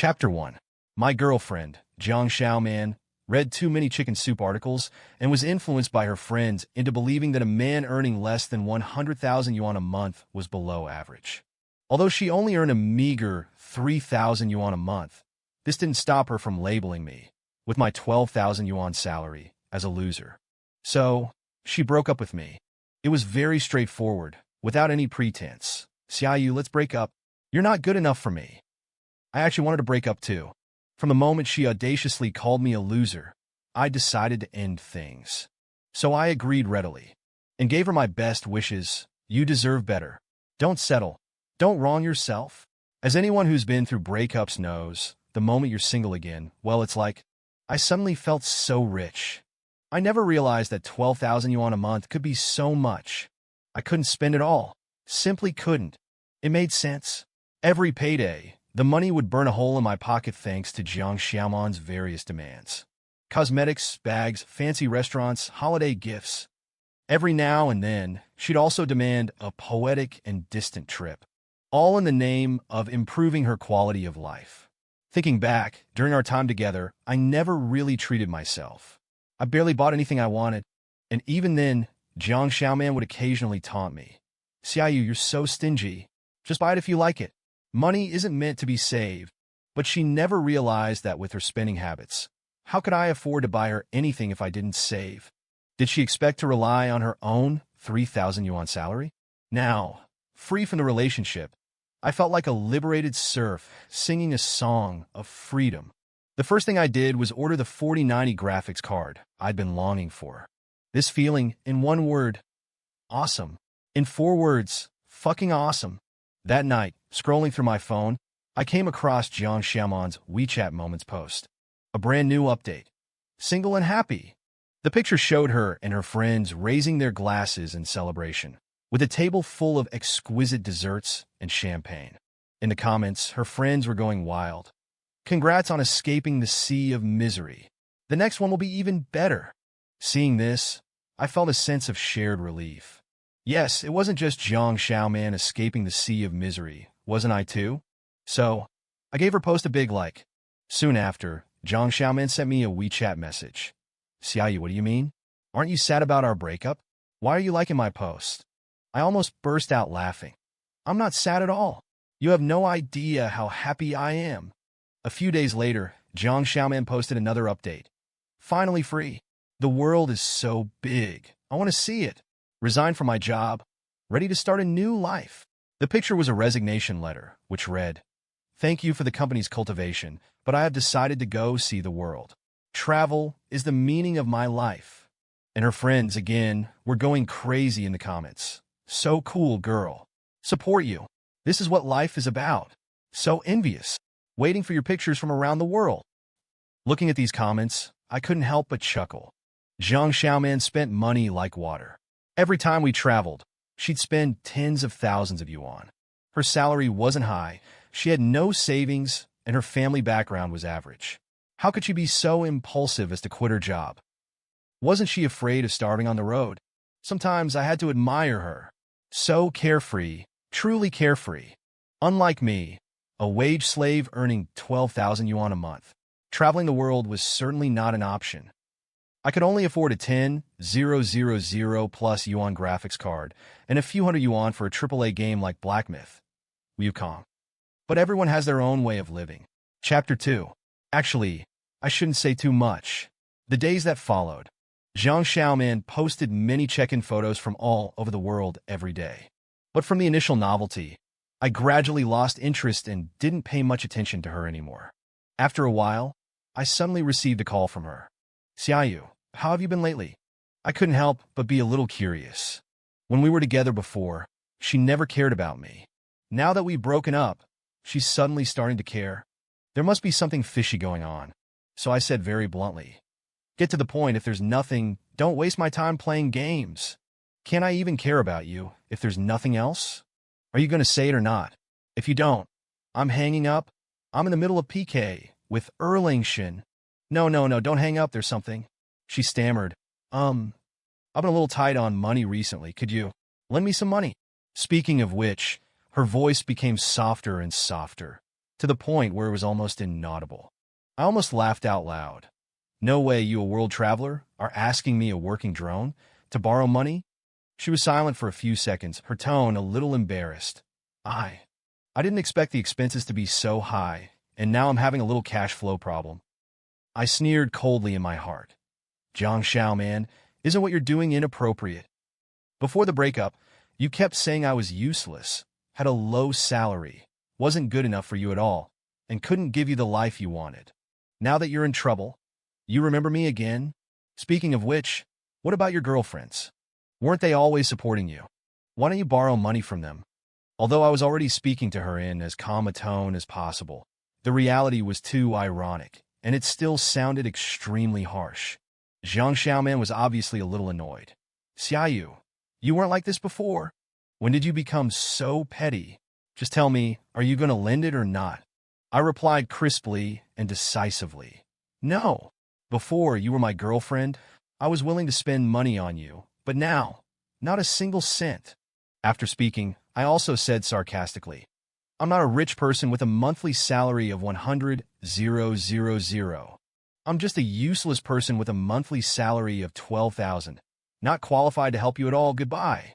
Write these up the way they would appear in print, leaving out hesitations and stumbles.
Chapter 1. My girlfriend, Xiaoman, read too many chicken soup articles and was influenced by her friends into believing that a man earning less than 100,000 yuan a month was below average. Although she only earned a meager 3,000 yuan a month, this didn't stop her from labeling me, with my 12,000 yuan salary, as a loser. So, she broke up with me. It was very straightforward, without any pretense. Xiaoyu, let's break up. You're not good enough for me. I actually wanted to break up too. From the moment she audaciously called me a loser, I decided to end things. So I agreed readily, and gave her my best wishes. You deserve better. Don't settle. Don't wrong yourself. As anyone who's been through breakups knows, the moment you're single again, well, it's like, I suddenly felt so rich. I never realized that 12,000 yuan a month could be so much. I couldn't spend it all. Simply couldn't. It made sense. Every payday, the money would burn a hole in my pocket thanks to Xiaoman's various demands. Cosmetics, bags, fancy restaurants, holiday gifts. Every now and then, she'd also demand a poetic and distant trip, all in the name of improving her quality of life. Thinking back, during our time together, I never really treated myself. I barely bought anything I wanted, and even then, Xiaoman would occasionally taunt me. Xiaoyu, you're so stingy. Just buy it if you like it. Money isn't meant to be saved, but she never realized that with her spending habits. How could I afford to buy her anything if I didn't save? Did she expect to rely on her own 3,000 yuan salary? Now, free from the relationship, I felt like a liberated serf singing a song of freedom. The first thing I did was order the 4090 graphics card I'd been longing for. This feeling, in one word, awesome. In 4 words, fucking awesome. That night, scrolling through my phone, I came across Xiaoman's WeChat Moments post. A brand new update. Single and happy. The picture showed her and her friends raising their glasses in celebration, with a table full of exquisite desserts and champagne. In the comments, her friends were going wild. Congrats on escaping the sea of misery. The next one will be even better. Seeing this, I felt a sense of shared relief. Yes, it wasn't just Xiaoman escaping the sea of misery, wasn't I too? So, I gave her post a big like. Soon after, Xiaoman sent me a WeChat message. Xiaoyu, what do you mean? Aren't you sad about our breakup? Why are you liking my post? I almost burst out laughing. I'm not sad at all. You have no idea how happy I am. A few days later, Xiaoman posted another update. Finally free. The world is so big. I want to see it. Resigned from my job, ready to start a new life. The picture was a resignation letter, which read, Thank you for the company's cultivation, but I have decided to go see the world. Travel is the meaning of my life. And her friends, again, were going crazy in the comments. So cool, girl. Support you. This is what life is about. So envious. Waiting for your pictures from around the world. Looking at these comments, I couldn't help but chuckle. Xiaoman spent money like water. Every time we traveled, she'd spend tens of thousands of yuan. Her salary wasn't high, she had no savings, and her family background was average. How could she be so impulsive as to quit her job? Wasn't she afraid of starving on the road? Sometimes I had to admire her. So carefree, truly carefree. Unlike me, a wage slave earning 12,000 yuan a month, traveling the world was certainly not an option. I could only afford a 10,000 plus yuan graphics card and a few hundred yuan for a AAA game like Black Myth, Wukong. But everyone has their own way of living. Chapter 2. Actually, I shouldn't say too much. The days that followed, Xiaoman posted many check-in photos from all over the world every day. But from the initial novelty, I gradually lost interest and didn't pay much attention to her anymore. After a while, I suddenly received a call from her. Xiaoyu, how have you been lately? I couldn't help but be a little curious. When we were together before, she never cared about me. Now that we've broken up, she's suddenly starting to care. There must be something fishy going on. So I said very bluntly, Get to the point. If there's nothing, don't waste my time playing games. Can't I even care about you if there's nothing else? Are you going to say it or not? If you don't, I'm hanging up. I'm in the middle of PK with Erlingshin. No, don't hang up, there's something. She stammered. I've been a little tight on money recently. Could you lend me some money? Speaking of which, her voice became softer and softer. to the point where it was almost inaudible. I almost laughed out loud. No way, you, a world traveler, are asking me, a working drone, to borrow money? She was silent for a few seconds, her tone a little embarrassed. I didn't expect the expenses to be so high, and now I'm having a little cash flow problem. I sneered coldly in my heart. Xiaoman, isn't what you're doing inappropriate? Before the breakup, you kept saying I was useless, had a low salary, wasn't good enough for you at all, and couldn't give you the life you wanted. Now that you're in trouble, you remember me again? Speaking of which, what about your girlfriends? Weren't they always supporting you? Why don't you borrow money from them? Although I was already speaking to her in as calm a tone as possible, the reality was too ironic, and it still sounded extremely harsh. Xiaoman was obviously a little annoyed. Xiaoyu, you weren't like this before. When did you become so petty? Just tell me, are you going to lend it or not? I replied crisply and decisively. No. Before you were my girlfriend, I was willing to spend money on you, but now, not a single cent. After speaking, I also said sarcastically, I'm not a rich person with a monthly salary of 100,000. I'm just a useless person with a monthly salary of 12,000. Not qualified to help you at all, goodbye.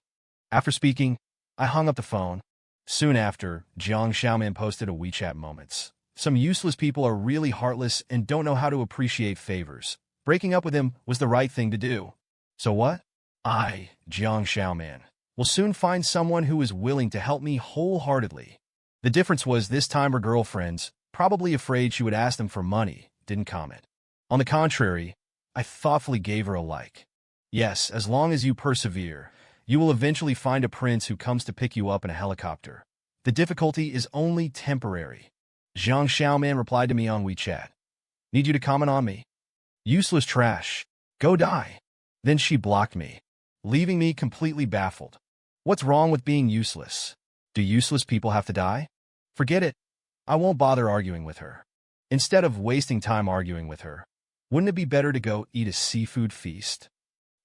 After speaking, I hung up the phone. Soon after, Xiaoman posted a WeChat moments. Some useless people are really heartless and don't know how to appreciate favors. Breaking up with him was the right thing to do. So what? Xiaoman, will soon find someone who is willing to help me wholeheartedly. The difference was this time her girlfriends, probably afraid she would ask them for money, didn't comment. On the contrary, I thoughtfully gave her a like. Yes, as long as you persevere, you will eventually find a prince who comes to pick you up in a helicopter. The difficulty is only temporary. Xiaoman replied to me on WeChat. Need you to comment on me? Useless trash. Go die. Then she blocked me, leaving me completely baffled. What's wrong with being useless? Do useless people have to die? Forget it. I won't bother arguing with her. Instead of wasting time arguing with her, wouldn't it be better to go eat a seafood feast?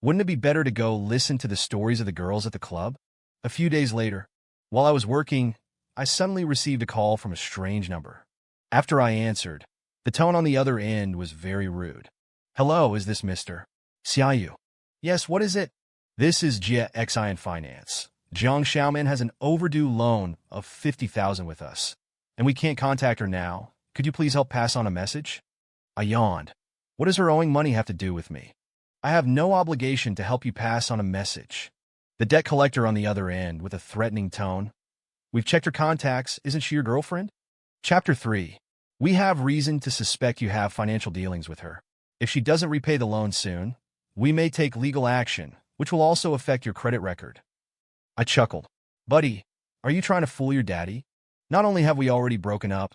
Wouldn't it be better to go listen to the stories of the girls at the club? A few days later, while I was working, I suddenly received a call from a strange number. After I answered, the tone on the other end was very rude. Hello, is this Mr. Xiaoyu? Yes, what is it? This is Xiaoman Finance. Xiaoman has an overdue loan of 50,000 with us, and we can't contact her now. Could you please help pass on a message? I yawned. What does her owing money have to do with me? I have no obligation to help you pass on a message. The debt collector on the other end with a threatening tone. We've checked her contacts. Isn't she your girlfriend? Chapter 3. We have reason to suspect you have financial dealings with her. If she doesn't repay the loan soon, we may take legal action, which will also affect your credit record. I chuckled. Buddy, are you trying to fool your daddy? Not only have we already broken up,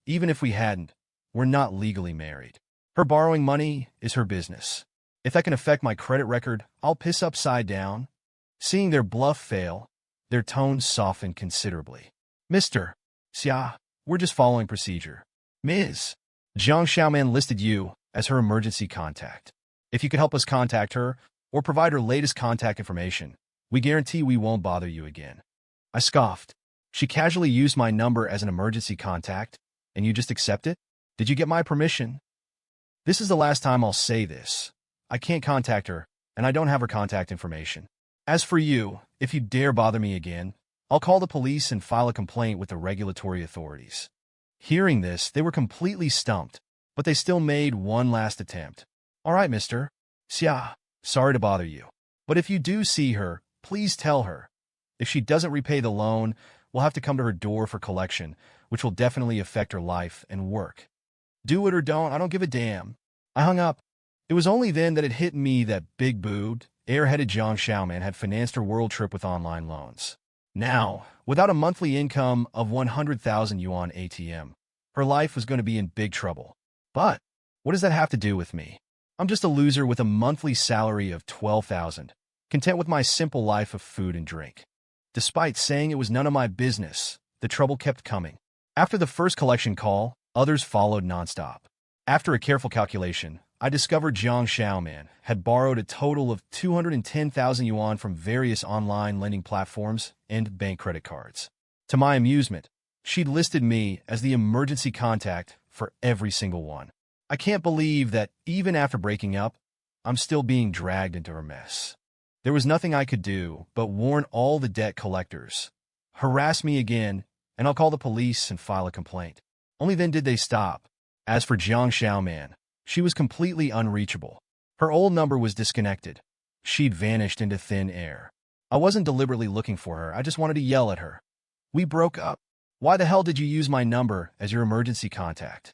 even if we hadn't, we're not legally married. Her borrowing money is her business. If that can affect my credit record, I'll piss upside down. Seeing their bluff fail, their tone softened considerably. Mr. Xia, we're just following procedure. Ms. Xiaoman listed you as her emergency contact. If you could help us contact her or provide her latest contact information, we guarantee we won't bother you again. I scoffed. She casually used my number as an emergency contact, and you just accept it? Did you get my permission? This is the last time I'll say this. I can't contact her, and I don't have her contact information. As for you, if you dare bother me again, I'll call the police and file a complaint with the regulatory authorities. Hearing this, they were completely stumped, but they still made one last attempt. All right, Mr. Xia, sorry to bother you. But if you do see her, please tell her. If she doesn't repay the loan, we'll have to come to her door for collection, which will definitely affect her life and work. Do it or don't, I don't give a damn. I hung up. It was only then that it hit me that big-boobed, airheaded Xiaoman had financed her world trip with online loans. Now, without a monthly income of 100,000 yuan ATM, her life was going to be in big trouble. But what does that have to do with me? I'm just a loser with a monthly salary of 12,000, content with my simple life of food and drink. Despite saying it was none of my business, the trouble kept coming. After the first collection call, others followed nonstop. After a careful calculation, I discovered Xiaoman had borrowed a total of 210,000 yuan from various online lending platforms and bank credit cards. To my amusement, She'd listed me as the emergency contact for every single one. I can't believe that even after breaking up, I'm still being dragged into her mess. There was nothing I could do but warn all the debt collectors. Harass me again, and I'll call the police and file a complaint. Only then did they stop. As for Xiaoman, she was completely unreachable. Her old number was disconnected. She'd vanished into thin air. I wasn't deliberately looking for her, I just wanted to yell at her. We broke up. Why the hell did you use my number as your emergency contact?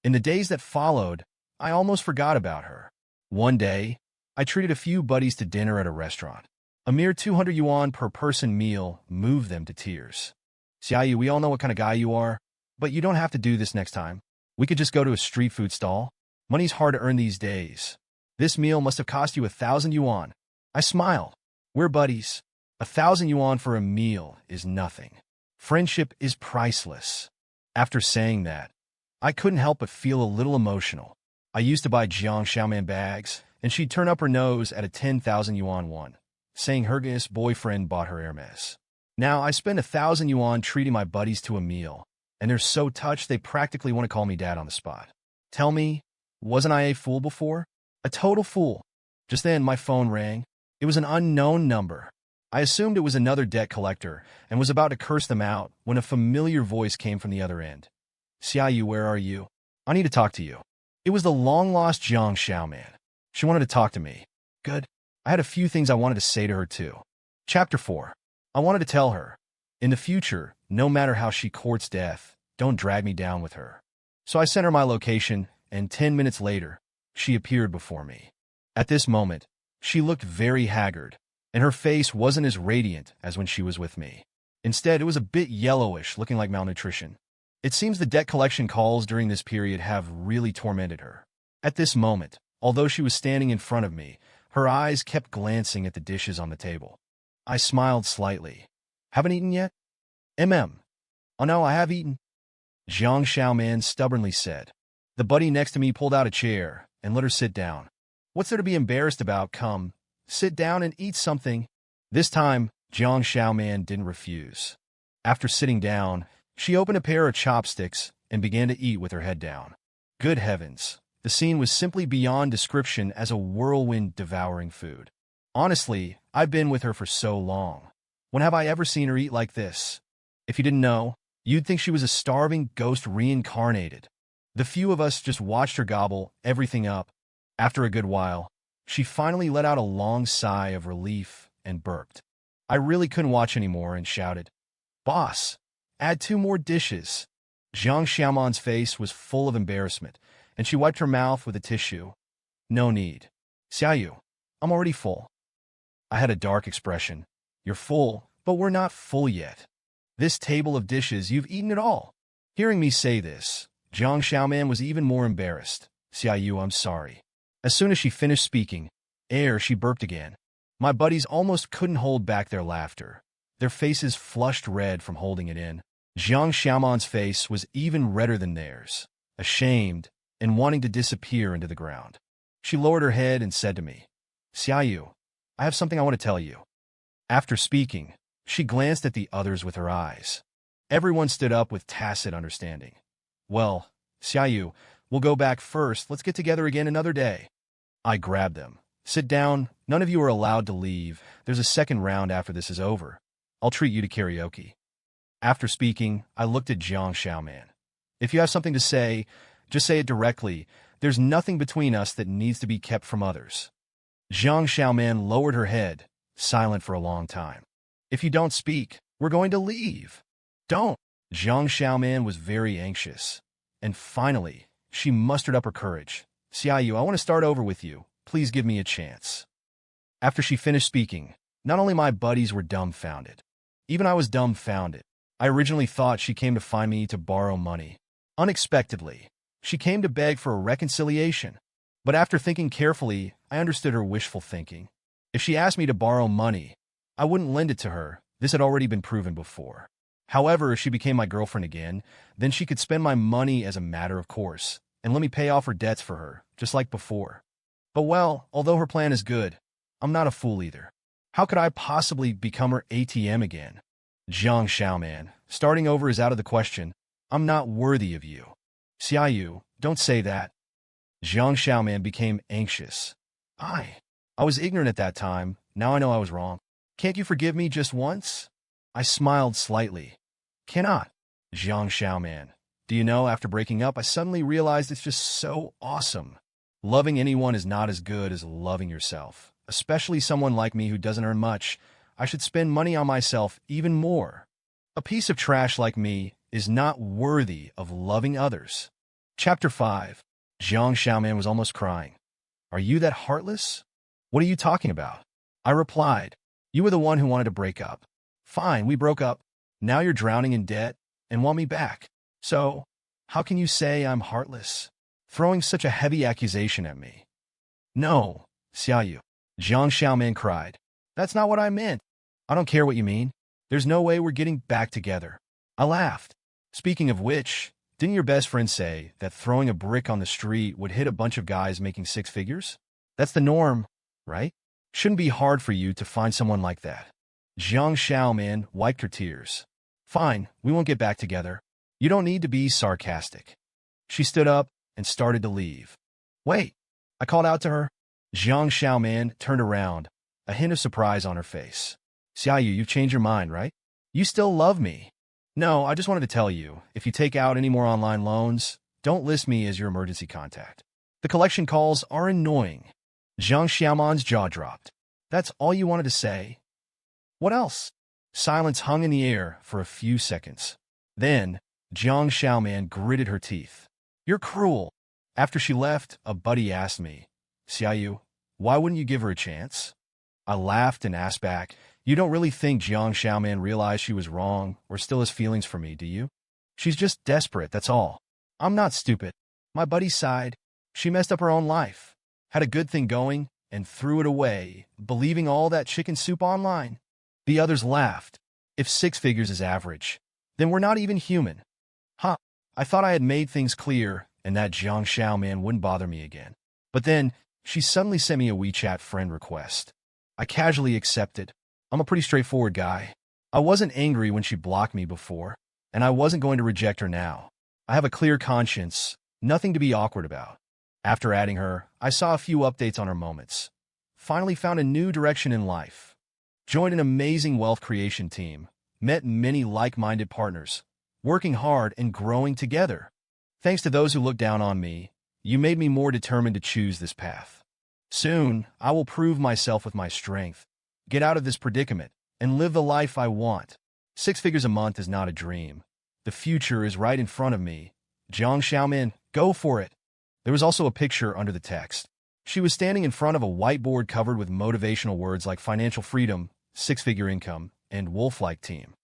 In the days that followed, I almost forgot about her. One day, I treated a few buddies to dinner at a restaurant. A mere 200 yuan per person meal moved them to tears. Xiaoyu, we all know what kind of guy you are, but you don't have to do this next time. We could just go to a street food stall. Money's hard to earn these days. This meal must have cost you 1,000 yuan. I smiled. We're buddies. 1,000 yuan for a meal is nothing. Friendship is priceless. After saying that, I couldn't help but feel a little emotional. I used to buy Xiaoman bags, and she'd turn up her nose at a 10,000 yuan one, saying her boyfriend bought her Hermes. Now I spend 1,000 yuan treating my buddies to a meal, and they're so touched they practically want to call me dad on the spot. Tell me, wasn't I a fool before? A total fool. Just then my phone rang. It was an unknown number. I assumed it was another debt collector and was about to curse them out when a familiar voice came from the other end. Xiaoyu, where are you? I need to talk to you. It was the long-lost Xiaoman. She wanted to talk to me. Good. I had a few things I wanted to say to her too. Chapter 4. I wanted to tell her, in the future, no matter how she courts death, don't drag me down with her. So I sent her my location, and 10 minutes later, she appeared before me. At this moment, she looked very haggard, and her face wasn't as radiant as when she was with me. Instead, it was a bit yellowish, looking like malnutrition. It seems the debt collection calls during this period have really tormented her. At this moment, although she was standing in front of me, her eyes kept glancing at the dishes on the table. I smiled slightly. Haven't eaten yet? Oh no, I have eaten. Xiaoman stubbornly said. The buddy next to me pulled out a chair and let her sit down. What's there to be embarrassed about? Come, sit down and eat something. This time, Xiaoman didn't refuse. After sitting down, she opened a pair of chopsticks and began to eat with her head down. Good heavens, the scene was simply beyond description as a whirlwind devouring food. Honestly, I've been with her for so long. When have I ever seen her eat like this? If you didn't know, you'd think she was a starving ghost reincarnated. The few of us just watched her gobble everything up. After a good while, she finally let out a long sigh of relief and burped. I really couldn't watch anymore and shouted, Boss, add 2 more dishes. Xiaoman's face was full of embarrassment, and she wiped her mouth with a tissue. No need. Xiaoyu, I'm already full. I had a dark expression. You're full, but we're not full yet. This table of dishes, you've eaten it all. Hearing me say this, Xiaoman was even more embarrassed. Xiaoyu, I'm sorry. As soon as she finished speaking, she burped again. My buddies almost couldn't hold back their laughter. Their faces flushed red from holding it in. Xiaoman's face was even redder than theirs, ashamed and wanting to disappear into the ground. She lowered her head and said to me, Xiaoyu, I have something I want to tell you. After speaking, she glanced at the others with her eyes. Everyone stood up with tacit understanding. Well, Xiaoyu, we'll go back first. Let's get together again another day. I grabbed them. Sit down. None of you are allowed to leave. There's a second round after this is over. I'll treat you to karaoke. After speaking, I looked at Xiaoman. If you have something to say, just say it directly. There's nothing between us that needs to be kept from others. Xiaoman lowered her head, silent for a long time. If you don't speak, we're going to leave. Don't. Xiaoman was very anxious. And finally, she mustered up her courage. Xiaoyu, I want to start over with you. Please give me a chance. After she finished speaking, not only my buddies were dumbfounded. Even I was dumbfounded. I originally thought she came to find me to borrow money. Unexpectedly, she came to beg for a reconciliation. But after thinking carefully, I understood her wishful thinking. If she asked me to borrow money, I wouldn't lend it to her. This had already been proven before. However, if she became my girlfriend again, then she could spend my money as a matter of course, and let me pay off her debts for her, just like before. But well, although her plan is good, I'm not a fool either. How could I possibly become her ATM again? Xiaoman, Starting over is out of the question. I'm not worthy of you. Xiaoyu, don't say that. Zhang Xiaoman became anxious. I was ignorant at that time. Now I know I was wrong. Can't you forgive me just once? I smiled slightly. Cannot. Zhang Xiaoman. Do you know, after breaking up, I suddenly realized it's just so awesome. Loving anyone is not as good as loving yourself. Especially someone like me who doesn't earn much. I should spend money on myself even more. A piece of trash like me is not worthy of loving others. Chapter 5. Zhang Xiaoman was almost crying. Are you that heartless? What are you talking about? I replied. You were the one who wanted to break up. Fine, we broke up. Now you're drowning in debt and want me back. So, how can you say I'm heartless? Throwing such a heavy accusation at me. No, Xiaoyu. Zhang Xiaoman cried. That's not what I meant. I don't care what you mean. There's no way we're getting back together. I laughed. Speaking of which, didn't your best friend say that throwing a brick on the street would hit a bunch of guys making six figures? That's the norm, right? Shouldn't be hard for you to find someone like that. Zhang Xiaoman wiped her tears. Fine, we won't get back together. You don't need to be sarcastic. She stood up and started to leave. Wait, I called out to her. Zhang Xiaoman turned around, a hint of surprise on her face. Xiaoyu, you've changed your mind, right? You still love me. No, I just wanted to tell you, if you take out any more online loans, don't list me as your emergency contact. The collection calls are annoying. Zhang Xiaoman's jaw dropped. That's all you wanted to say? What else? Silence hung in the air for a few seconds. Then, Zhang Xiaoman gritted her teeth. You're cruel. After she left, a buddy asked me, Xiaoyu, why wouldn't you give her a chance? I laughed and asked back, you don't really think Zhang Xiaoman realized she was wrong or still has feelings for me, do you? She's just desperate, that's all. I'm not stupid. My buddy sighed. She messed up her own life, had a good thing going, and threw it away, believing all that chicken soup online. The others laughed. If six figures is average, then we're not even human. I thought I had made things clear and that Zhang Xiaoman wouldn't bother me again. But then, she suddenly sent me a WeChat friend request. I casually accepted. I'm a pretty straightforward guy. I wasn't angry when she blocked me before, and I wasn't going to reject her now. I have a clear conscience, nothing to be awkward about. After adding her, I saw a few updates on her moments. Finally found a new direction in life. Joined an amazing wealth creation team. Met many like-minded partners. Working hard and growing together. Thanks to those who looked down on me, you made me more determined to choose this path. Soon, I will prove myself with my strength, get out of this predicament, and live the life I want. 6 figures a month is not a dream. The future is right in front of me. Zhang Xiaoman, go for it. There was also a picture under the text. She was standing in front of a whiteboard covered with motivational words like financial freedom, 6-figure income, and wolf-like team.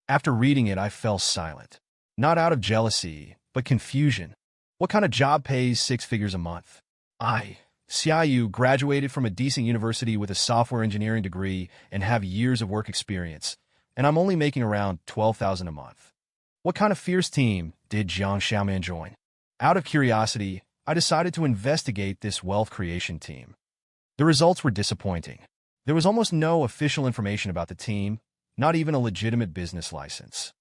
After reading it, I fell silent. Not out of jealousy, but confusion. What kind of job pays 6 figures a month? Xiaoyu, graduated from a decent university with a software engineering degree and have years of work experience, and I'm only making around $12,000 a month. What kind of fierce team did Zhang Xiaoman join? Out of curiosity, I decided to investigate this wealth creation team. The results were disappointing. There was almost no official information about the team, not even a legitimate business license.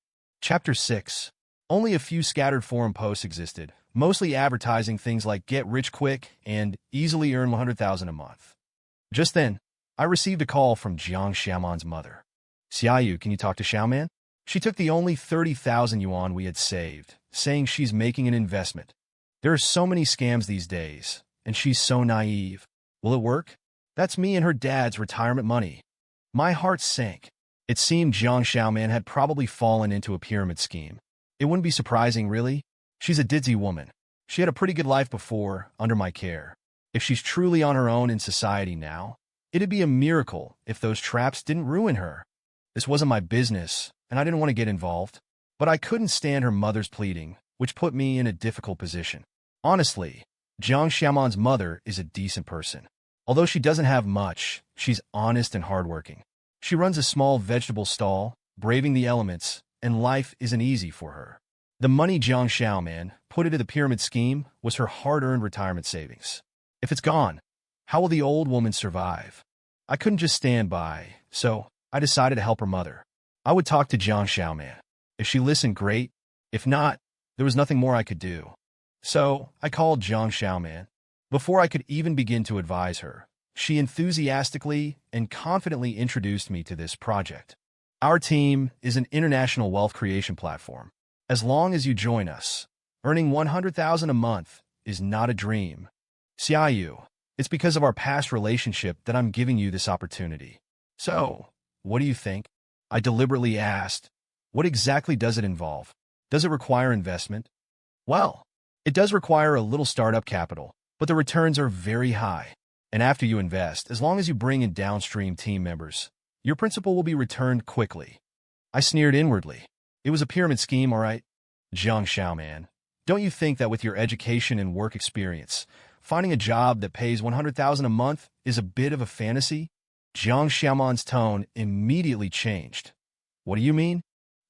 Chapter 6. Only a few scattered forum posts existed, mostly advertising things like get rich quick and easily earn $100,000 a month. Just then, I received a call from Zhang Xiaoman's mother. Xiaoyu, can you talk to Xiaoman? She took the only 30,000 yuan we had saved, saying she's making an investment. There are so many scams these days, and she's so naive. Will it work? That's me and her dad's retirement money. My heart sank. It seemed Zhang Xiaoman had probably fallen into a pyramid scheme. It wouldn't be surprising, really. She's a ditzy woman. She had a pretty good life before, under my care. If she's truly on her own in society now, it'd be a miracle if those traps didn't ruin her. This wasn't my business, and I didn't want to get involved. But I couldn't stand her mother's pleading, which put me in a difficult position. Honestly, Zhang Xiaoman's mother is a decent person. Although she doesn't have much, she's honest and hardworking. She runs a small vegetable stall, braving the elements, and life isn't easy for her. The money Zhang Xiaoman put into the pyramid scheme was her hard-earned retirement savings. If it's gone, how will the old woman survive? I couldn't just stand by, so I decided to help her mother. I would talk to Zhang Xiaoman. If she listened, great. If not, there was nothing more I could do. So I called Xiaoman. Before I could even begin to advise her, she enthusiastically and confidently introduced me to this project. Our team is an international wealth creation platform. As long as you join us, earning 100,000 a month is not a dream. Xiaoyu, it's because of our past relationship that I'm giving you this opportunity. So, what do you think? I deliberately asked. What exactly does it involve? Does it require investment? Well, it does require a little startup capital, but the returns are very high. And after you invest, as long as you bring in downstream team members, your principal will be returned quickly. I sneered inwardly. It was a pyramid scheme, all right? Xiaoman, don't you think that with your education and work experience, finding a job that pays 100,000 a month is a bit of a fantasy? Xiaoman's tone immediately changed. What do you mean?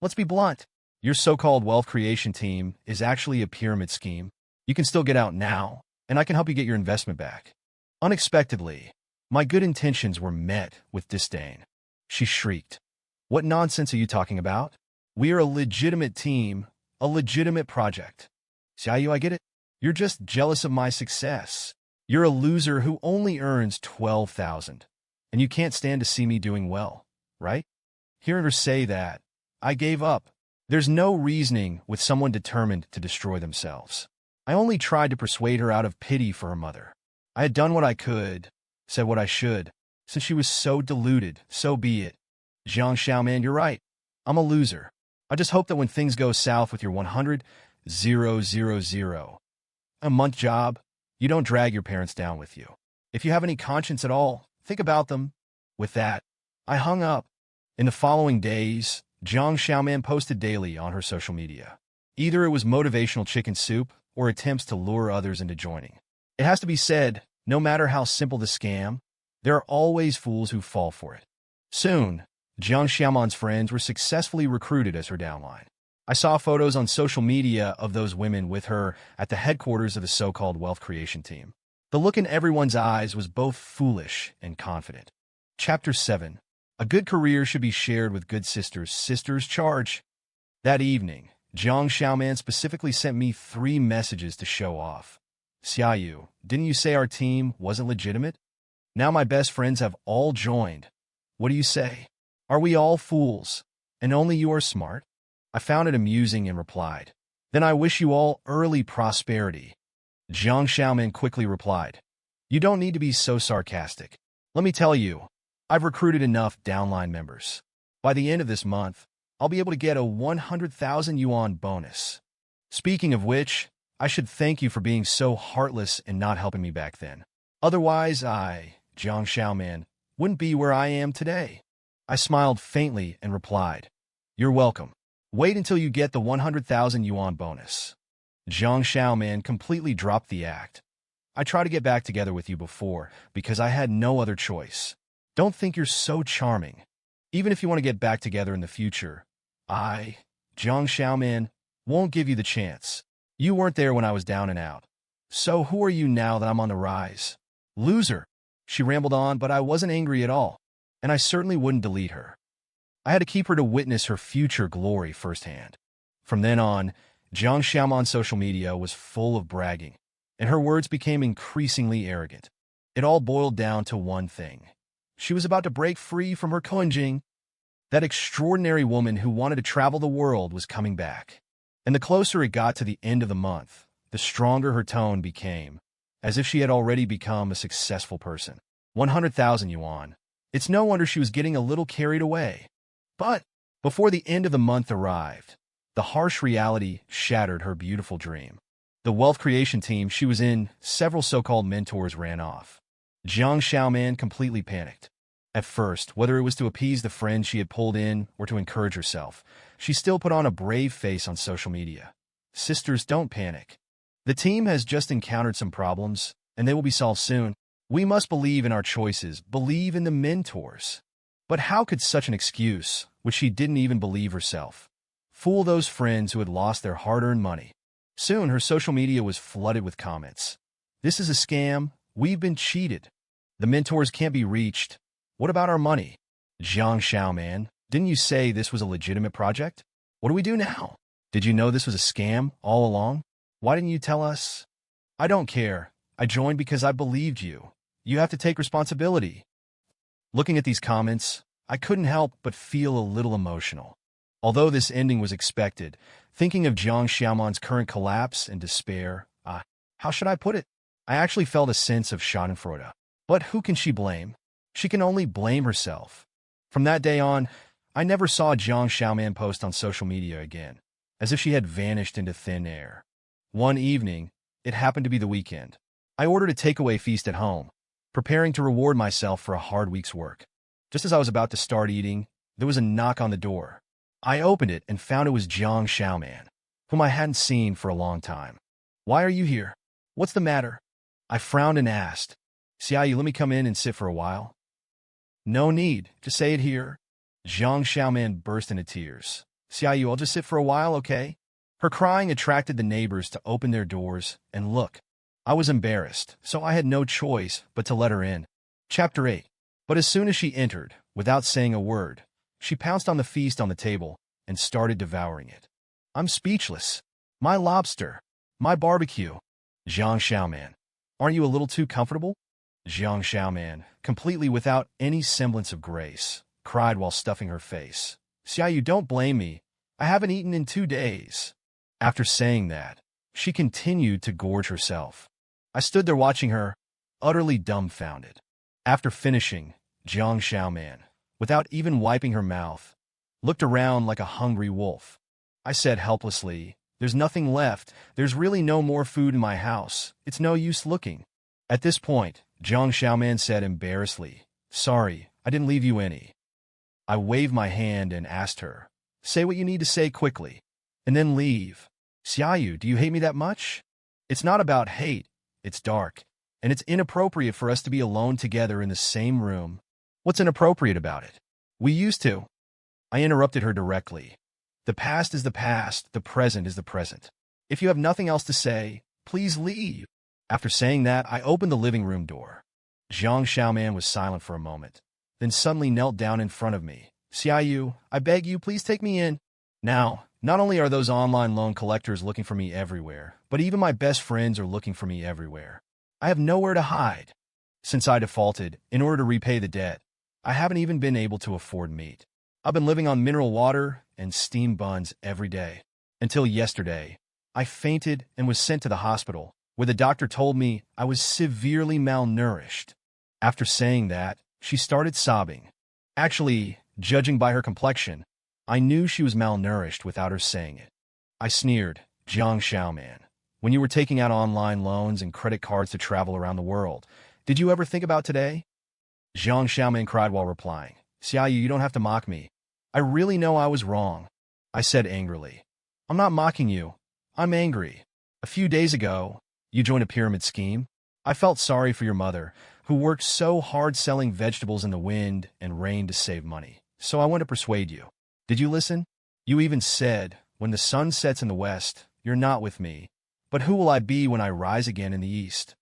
Let's be blunt. Your so-called wealth creation team is actually a pyramid scheme. You can still get out now, and I can help you get your investment back. Unexpectedly, my good intentions were met with disdain. She shrieked. What nonsense are you talking about? We are a legitimate team, a legitimate project. Xiaoyu, I get it. You're just jealous of my success. You're a loser who only earns 12,000, and you can't stand to see me doing well, right? Hearing her say that, I gave up. There's no reasoning with someone determined to destroy themselves. I only tried to persuade her out of pity for her mother. I had done what I could, said what I should. Since she was so deluded, so be it. Xiaoman, you're right. I'm a loser. I just hope that when things go south with your 100,000 a month job, you don't drag your parents down with you. If you have any conscience at all, think about them. With that, I hung up. In the following days, Xiaoman posted daily on her social media. Either it was motivational chicken soup or attempts to lure others into joining. It has to be said, no matter how simple the scam, there are always fools who fall for it. Soon, Xiaoman's friends were successfully recruited as her downline. I saw photos on social media of those women with her at the headquarters of the so-called wealth creation team. The look in everyone's eyes was both foolish and confident. Chapter 7. A good career should be shared with good sisters. Sisters charge. That evening, Xiaoman specifically sent me 3 messages to show off. Xiaoyu, didn't you say our team wasn't legitimate? Now my best friends have all joined. What do you say? Are we all fools, and only you are smart? I found it amusing and replied, then I wish you all early prosperity. Xiaoman quickly replied, you don't need to be so sarcastic. Let me tell you, I've recruited enough downline members. By the end of this month, I'll be able to get a 100,000 yuan bonus. Speaking of which, I should thank you for being so heartless and not helping me back then. Otherwise, Xiaoman, wouldn't be where I am today. I smiled faintly and replied, you're welcome. Wait until you get the 100,000 yuan bonus. Xiaoman completely dropped the act. I tried to get back together with you before because I had no other choice. Don't think you're so charming. Even if you want to get back together in the future, Xiaoman, won't give you the chance. You weren't there when I was down and out. So who are you now that I'm on the rise? Loser. She rambled on, but I wasn't angry at all, and I certainly wouldn't delete her. I had to keep her to witness her future glory firsthand. From then on, Xiaoman's social media was full of bragging, and her words became increasingly arrogant. It all boiled down to one thing. She was about to break free from her Kunjing. That extraordinary woman who wanted to travel the world was coming back. And the closer it got to the end of the month, the stronger her tone became, as if she had already become a successful person. 100,000 yuan. It's no wonder she was getting a little carried away. But before the end of the month arrived, the harsh reality shattered her beautiful dream. The wealth creation team she was in, several so-called mentors ran off. Xiaoman completely panicked. At first, whether it was to appease the friend she had pulled in or to encourage herself, she still put on a brave face on social media. Sisters, don't panic. The team has just encountered some problems, and they will be solved soon. We must believe in our choices, believe in the mentors. But how could such an excuse, which she didn't even believe herself, fool those friends who had lost their hard-earned money? Soon, her social media was flooded with comments. This is a scam. We've been cheated. The mentors can't be reached. What about our money? Xiaoman, didn't you say this was a legitimate project? What do we do now? Did you know this was a scam all along? Why didn't you tell us? I don't care. I joined because I believed you. You have to take responsibility. Looking at these comments, I couldn't help but feel a little emotional. Although this ending was expected, thinking of Jiang Xiaoman's current collapse and despair, how should I put it? I actually felt a sense of schadenfreude. But who can she blame? She can only blame herself. From that day on, I never saw Jiang Xiaoman post on social media again, as if she had vanished into thin air. One evening, it happened to be the weekend. I ordered a takeaway feast at home, preparing to reward myself for a hard week's work. Just as I was about to start eating, there was a knock on the door. I opened it and found it was Jiang Xiaoman, whom I hadn't seen for a long time. Why are you here? What's the matter? I frowned and asked, Xiaoyu, let me come in and sit for a while. No need, just say it here. Jiang Xiaoman burst into tears. Xiaoyu, I'll just sit for a while, okay? Her crying attracted the neighbors to open their doors and look. I was embarrassed, so I had no choice but to let her in. Chapter 8. But as soon as she entered, without saying a word, she pounced on the feast on the table and started devouring it. I'm speechless. My lobster. My barbecue. Jiang Xiaoman. Aren't you a little too comfortable? Jiang Xiaoman, completely without any semblance of grace, cried while stuffing her face. Xiaoyu, don't blame me. I haven't eaten in 2 days. After saying that, she continued to gorge herself. I stood there watching her, utterly dumbfounded. After finishing, Jiang Xiaoman, without even wiping her mouth, looked around like a hungry wolf. I said helplessly, there's nothing left. There's really no more food in my house. It's no use looking. At this point, Jiang Xiaoman said embarrassedly, sorry, I didn't leave you any. I waved my hand and asked her, say what you need to say quickly, and then leave. Xiaoyu, do you hate me that much? It's not about hate. It's dark, and it's inappropriate for us to be alone together in the same room. What's inappropriate about it? We used to. I interrupted her directly. The past is the past, the present is the present. If you have nothing else to say, please leave. After saying that, I opened the living room door. Jiang Xiaoman was silent for a moment, then suddenly knelt down in front of me. Xiaoyu, I beg you, please take me in. Now, not only are those online loan collectors looking for me everywhere, but even my best friends are looking for me everywhere. I have nowhere to hide. Since I defaulted, in order to repay the debt, I haven't even been able to afford meat. I've been living on mineral water and steamed buns every day. Until yesterday, I fainted and was sent to the hospital, where the doctor told me I was severely malnourished. After saying that, she started sobbing. Actually, judging by her complexion, I knew she was malnourished without her saying it. I sneered, Jiang Xiaoman, when you were taking out online loans and credit cards to travel around the world, did you ever think about today? Jiang Xiaoman cried while replying, Xiaoyu, you don't have to mock me. I really know I was wrong. I said angrily. I'm not mocking you. I'm angry. A few days ago, you joined a pyramid scheme. I felt sorry for your mother, who worked so hard selling vegetables in the wind and rain to save money. So I went to persuade you. Did you listen? You even said, when the sun sets in the west, you're not with me. But who will I be when I rise again in the east?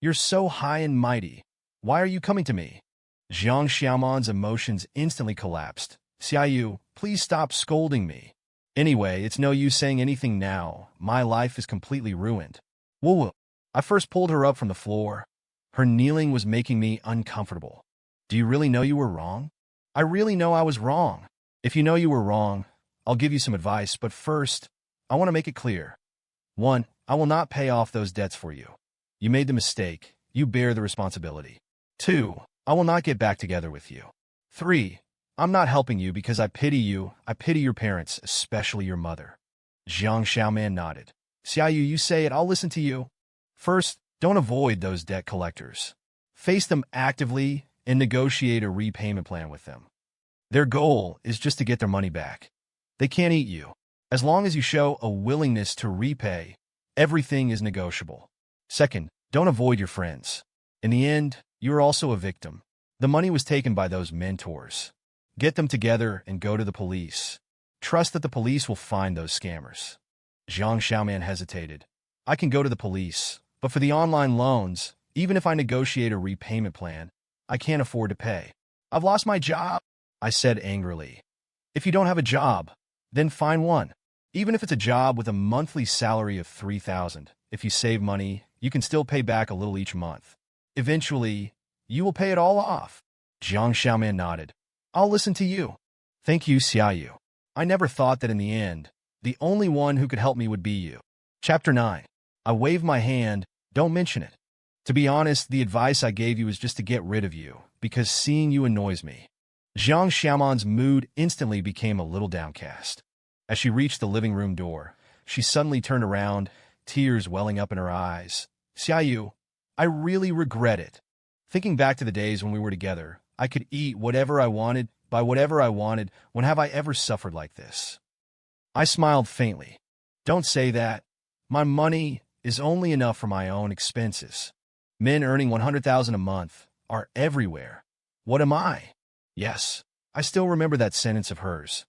You're so high and mighty. Why are you coming to me? Jiang Xiaoman's emotions instantly collapsed. Xiaoyu, please stop scolding me. Anyway, it's no use saying anything now. My life is completely ruined. Whoa. I first pulled her up from the floor. Her kneeling was making me uncomfortable. Do you really know you were wrong? I really know I was wrong. If you know you were wrong, I'll give you some advice, but first, I want to make it clear. 1. I will not pay off those debts for you. You made the mistake. You bear the responsibility. 2. I will not get back together with you. 3. I'm not helping you because I pity you. I pity your parents, especially your mother. Jiang Xiaoman nodded. Xiaoyu, you say it, I'll listen to you. First, don't avoid those debt collectors. Face them actively and negotiate a repayment plan with them. Their goal is just to get their money back. They can't eat you. As long as you show a willingness to repay, everything is negotiable. Second, don't avoid your friends. In the end, you are also a victim. The money was taken by those mentors. Get them together and go to the police. Trust that the police will find those scammers. Jiang Xiaoman hesitated. I can go to the police, but for the online loans, even if I negotiate a repayment plan, I can't afford to pay. I've lost my job, I said angrily. If you don't have a job, then find one. Even if it's a job with a monthly salary of 3,000, if you save money, you can still pay back a little each month. Eventually, you will pay it all off. Jiang Xiaoman nodded. I'll listen to you. Thank you, Xiaoyu. I never thought that in the end, the only one who could help me would be you. Chapter 9. I wave my hand, don't mention it. To be honest, the advice I gave you is just to get rid of you, because seeing you annoys me. Jiang Xiaoman's mood instantly became a little downcast. As she reached the living room door, she suddenly turned around, tears welling up in her eyes. Xiaoyu, I really regret it. Thinking back to the days when we were together, I could eat whatever I wanted, buy whatever I wanted. When have I ever suffered like this? I smiled faintly. Don't say that. My money is only enough for my own expenses. Men earning 100,000 a month are everywhere. What am I? Yes, I still remember that sentence of hers.